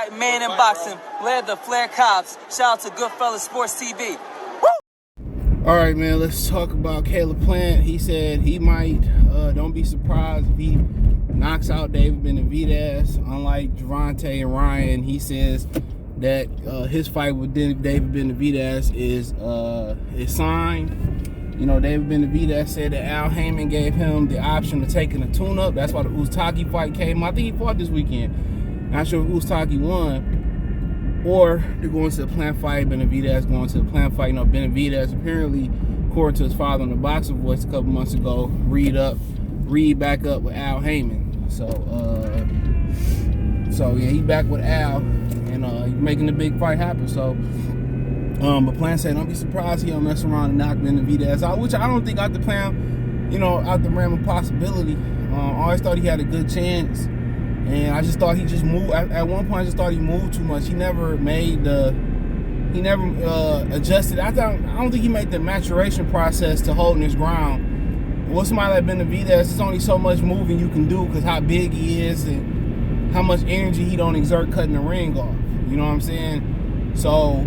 Fight man in boxing, led the Flair Cops. Shout out to Goodfellas Sports TV. All right, man, let's talk about Caleb Plant. He said he might, don't be surprised if he knocks out David Benavidez. Unlike Gervonta and Ryan, he says that his fight with David Benavidez is signed. You know, David Benavidez said that Al Heyman gave him the option of taking a tune-up. That's why the Uztaki fight came. I think he fought this weekend. Not sure if Uztaki won. Or they're going to the Plant fight. Benavidez going to the Plant fight. You know, Benavidez apparently, according to his father on the Boxer Voice a couple months ago, read back up with Al Heyman. So yeah, he's back with Al, and he's making the big fight happen. So, but Plant said, don't be surprised he don't mess around and knock Benavidez out, which I don't think out the Plant, out the realm of possibility. I always thought he had a good chance. And I just thought he just moved. At one point, I just thought he moved too much. He never adjusted. I don't think he made the maturation process to holding his ground. With somebody like Benavidez, there's only so much moving you can do because how big he is and how much energy he don't exert cutting the ring off. You know what I'm saying? So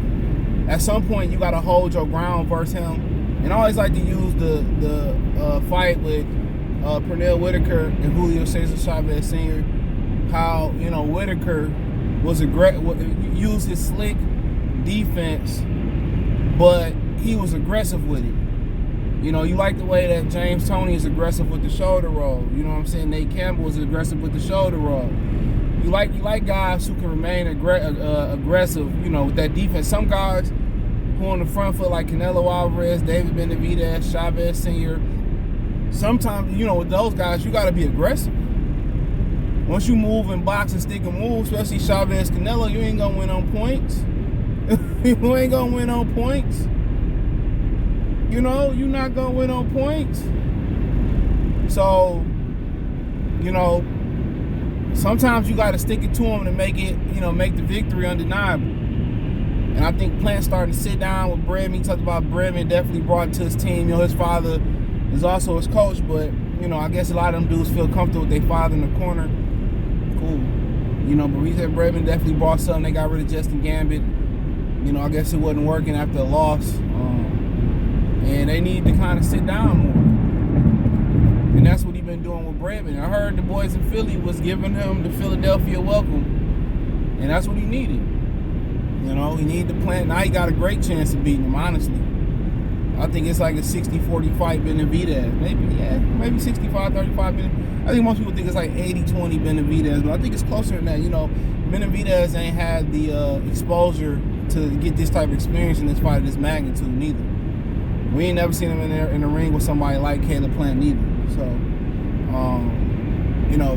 at some point, you got to hold your ground versus him. And I always like to use the fight with Pernell Whitaker and Julio Cesar Chavez Sr., how, Whitaker used his slick defense, but he was aggressive with it. You like the way that James Toney is aggressive with the shoulder roll. You know what I'm saying? Nate Campbell is aggressive with the shoulder roll. You like guys who can remain aggressive, with that defense. Some guys who on the front foot like Canelo Alvarez, David Benavidez, Chavez Sr., sometimes, with those guys, you got to be aggressive. Once you move and box and stick and move, especially Chavez Canelo, you ain't gonna win on points. You ain't gonna win on points. You're not gonna win on points. So, sometimes you gotta stick it to them to make it, make the victory undeniable. And I think Plant's starting to sit down with Brevin. He talked about Brevin, definitely brought it to his team. His father is also his coach, but, I guess a lot of them dudes feel comfortable with their father in the corner. Cool. But we said Brevin definitely brought something. They got rid of Justin Gambit. I guess it wasn't working after a loss. And they need to kind of sit down more. And that's what he's been doing with Brevin. I heard the boys in Philly was giving him the Philadelphia welcome. And that's what he needed. He needed to Plant. Now he got a great chance of beating him, honestly. I think it's like a 60-40 fight Benavidez. Maybe 65-35 Benavidez. I think most people think it's like 80-20 Benavidez, but I think it's closer than that. Benavidez ain't had the exposure to get this type of experience in this fight of this magnitude neither. We ain't never seen him in the ring with somebody like Caleb Plant neither. So,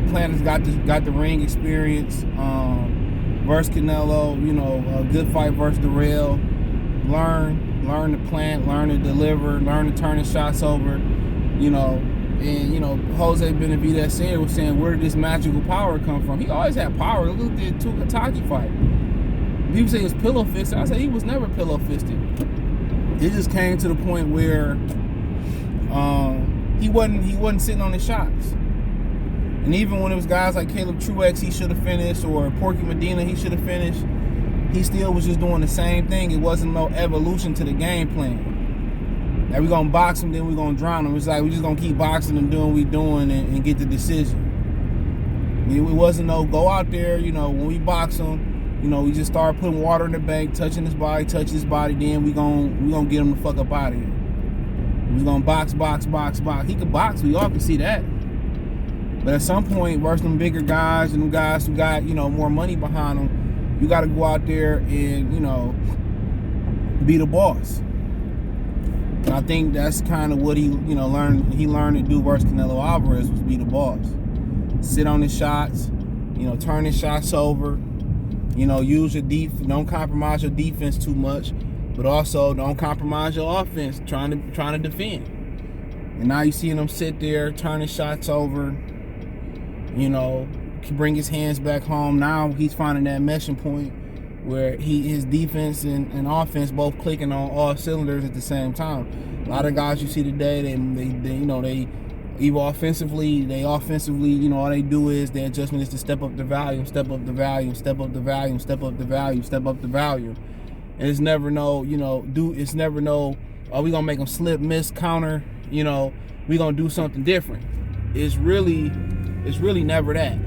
Plant has got the ring experience versus Canelo. A good fight versus the rail. Learn to plant, learn to deliver, learn to turn his shots over, And, Jose Benavidez Sr. was saying, where did this magical power come from? He always had power. Look at the Kentucky fight. People say he was pillow-fisted. I say he was never pillow-fisted. It just came to the point where he wasn't sitting on his shots. And even when it was guys like Caleb Truex, he should have finished, or Porky Medina, he should have finished, he still was just doing the same thing. It wasn't no evolution to the game plan. Like, we're going to box him, then we're going to drown him. It's like we're just going to keep boxing him, doing what we're doing, and get the decision. It wasn't no go out there, when we box him, we just start putting water in the bank, touching his body, then we gonna get him the fuck up out of here. We're going to box. He could box, we all can see that. But at some point, versus them bigger guys and them guys who got, more money behind them, you got to go out there and, be the boss. And I think that's kind of what he, learned. He learned to do versus Canelo Alvarez was be the boss. Sit on his shots, turn his shots over. Use your defense. Don't compromise your defense too much, but also don't compromise your offense trying to defend. And now you seeing him sit there, turn his shots over. Bring his hands back home. Now he's finding that meshing point where his defense and offense both clicking on all cylinders at the same time. A lot of guys you see today, they Even offensively, all they do is their adjustment is to step up the volume, step up the volume, step up the volume, step up the volume, step up the volume. And it's never no, it's never no, oh, we gonna make them slip, miss, counter, we gonna do something different. It's really never that.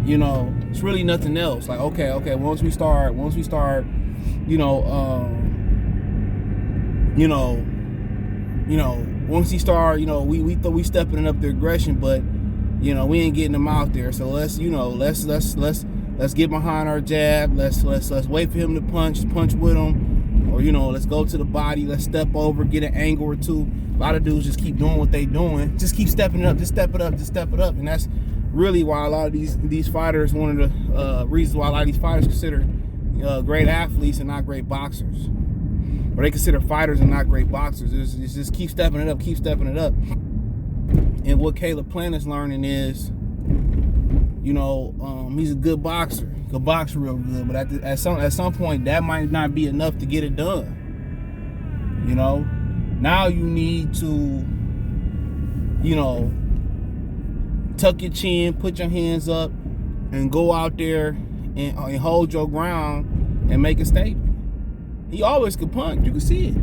It's really nothing else. Like, okay, once we start, once we stepping up the aggression, but we ain't getting them out there. So let's get behind our jab. Let's wait for him to punch with him, or let's go to the body. Let's step over, get an angle or two. A lot of dudes just keep doing what they doing. Just keep stepping it up. Just step it up. Just step it up. And that's really why a lot of these fighters, one of the reasons why a lot of these fighters consider great athletes and not great boxers. Or they consider fighters and not great boxers. It's just keep stepping it up, keep stepping it up. And what Caleb Plant is learning is, he's a good boxer. He can box real good, but at some point that might not be enough to get it done. Now you need to, tuck your chin, put your hands up, and go out there and hold your ground and make a statement. He always could punch. You can see it.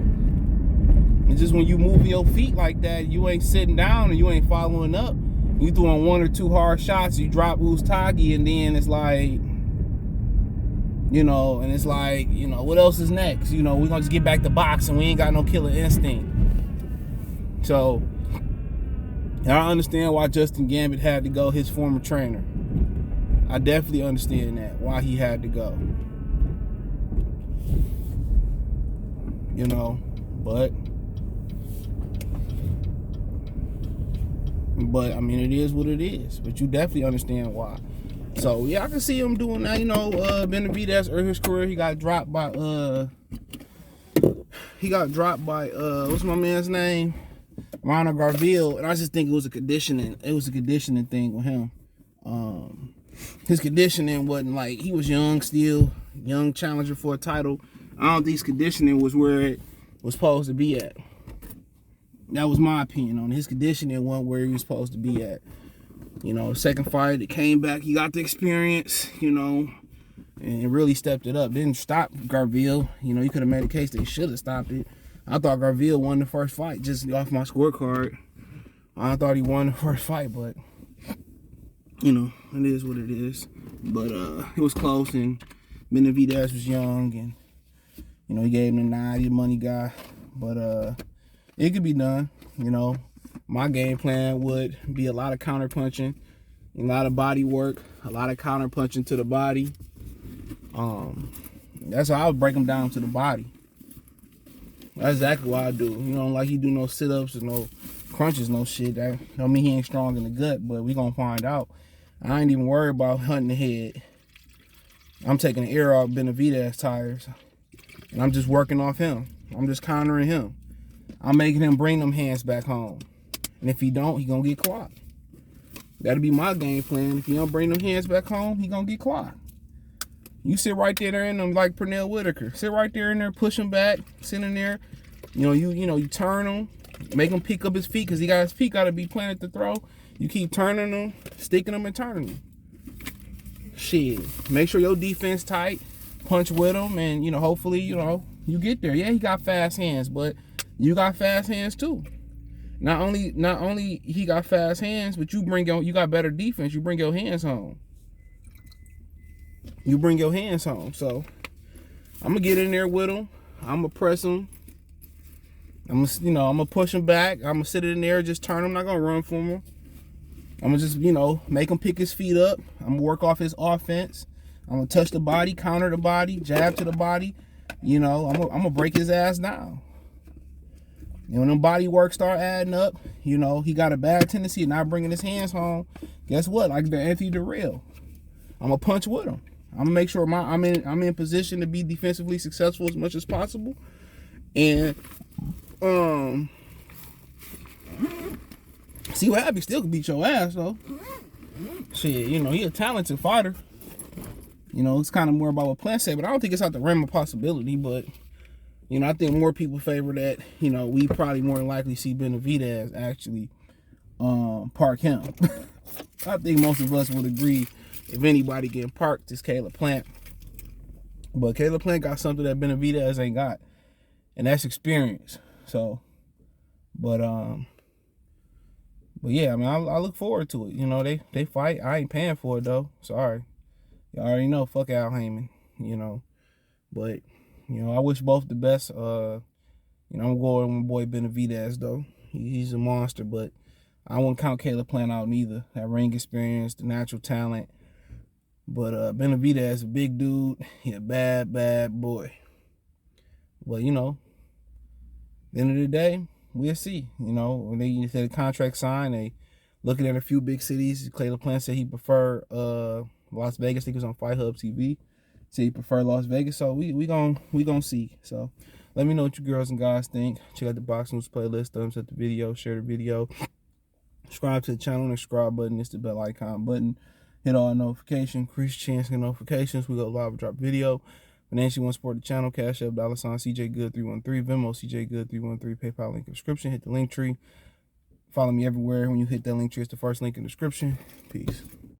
It's just when you move your feet like that, you ain't sitting down and you ain't following up. You throwing one or two hard shots, you drop Ustagi, and then it's like, and it's like, what else is next? We're gonna just get back to boxing. We ain't got no killer instinct. So I understand why Justin Gambit had to go, his former trainer. I definitely understand that, why he had to go. But I mean, it is what it is. But you definitely understand why. So yeah, I can see him doing that. Benavidez early in his career, he got dropped by what's my man's name? Ronald Garville, and I just think it was a conditioning thing with him. His conditioning wasn't like, he was young still, young challenger for a title. I don't think his conditioning was where it was supposed to be at. That was my opinion on it. His conditioning wasn't where he was supposed to be at. Second fight, it came back, he got the experience, and really stepped it up. Didn't stop Garville. You could have made a case that he should have stopped it. I thought Garville won the first fight just off my scorecard. I thought he won the first fight, but it is what it is. But it was close, and Benavidez was young, and he gave him the nod, he's a money guy. But it could be done. My game plan would be a lot of counter punching, a lot of body work, a lot of counter punching to the body. That's how I would break him down to the body. That's exactly what I do. Like he do no sit-ups or no crunches, no shit. That don't mean he ain't strong in the gut, but we gonna find out. I ain't even worried about hunting the head. I'm taking the air off Benavidez tires, and I'm just working off him. I'm just countering him. I'm making him bring them hands back home. And if he don't, he gonna get clocked. That'll be my game plan. If he don't bring them hands back home, he gonna get clocked. You sit right there in them like Pernell Whitaker. Sit right there in there, push him back, sit in there. You turn him, make him pick up his feet, because his feet gotta be planted to throw. You keep turning them, sticking them and turning them. Shit. Make sure your defense tight, punch with him, and hopefully, you get there. Yeah, he got fast hands, but you got fast hands too. Not only he got fast hands, but you got better defense. You bring your hands home. So I'm gonna get in there with him. I'm gonna press him. I'm gonna push him back. I'm gonna sit in there, just turn him. I'm not gonna run from him. I'm gonna just make him pick his feet up. I'm gonna work off his offense. I'm gonna touch the body, counter the body, jab to the body. I'm gonna break his ass down. And when them body work start adding up, he got a bad tendency of not bringing his hands home. Guess what? Like the Anthony Durrell, I'm gonna punch with him. I'm gonna make sure I'm in position to be defensively successful as much as possible, and see what happens. Still can beat your ass though. Shit, he a talented fighter. It's kind of more about what Plant said, but I don't think it's out the realm of possibility. But I think more people favor that. We probably more than likely see Benavidez actually park him. I think most of us would agree if anybody getting parked, it's Caleb Plant. But Caleb Plant got something that Benavidez ain't got, and that's experience. So, but yeah, I mean, I look forward to it. You know, they fight. I ain't paying for it though. Sorry, you already know. Fuck Al Heyman. You know, but you know, I wish both the best. You know, I'm going with my boy Benavidez though. He's a monster, but I wouldn't count Caleb Plant out neither. That ring experience, the natural talent. But Benavidez, a big dude. He a bad boy. But you know, at the end of the day, we'll see. You know, when they said the contract signed, they looking at a few big cities. Caleb Plant said he preferred Las Vegas. I think it was on Fight Hub TV. Said he preferred Las Vegas. So we gonna see. So let me know what you girls and guys think. Check out the Box News playlist. Thumbs up the video. Share the video. Subscribe to the channel. And the subscribe button. It's the bell icon button. Hit all notifications. Increase chance to get notifications. We go live, drop video. Financially want to support the channel, Cash App, $ CJ Good 313, Venmo CJ Good 313, PayPal link in the description. Hit the link tree. Follow me everywhere. When you hit that link tree, it's the first link in the description. Peace.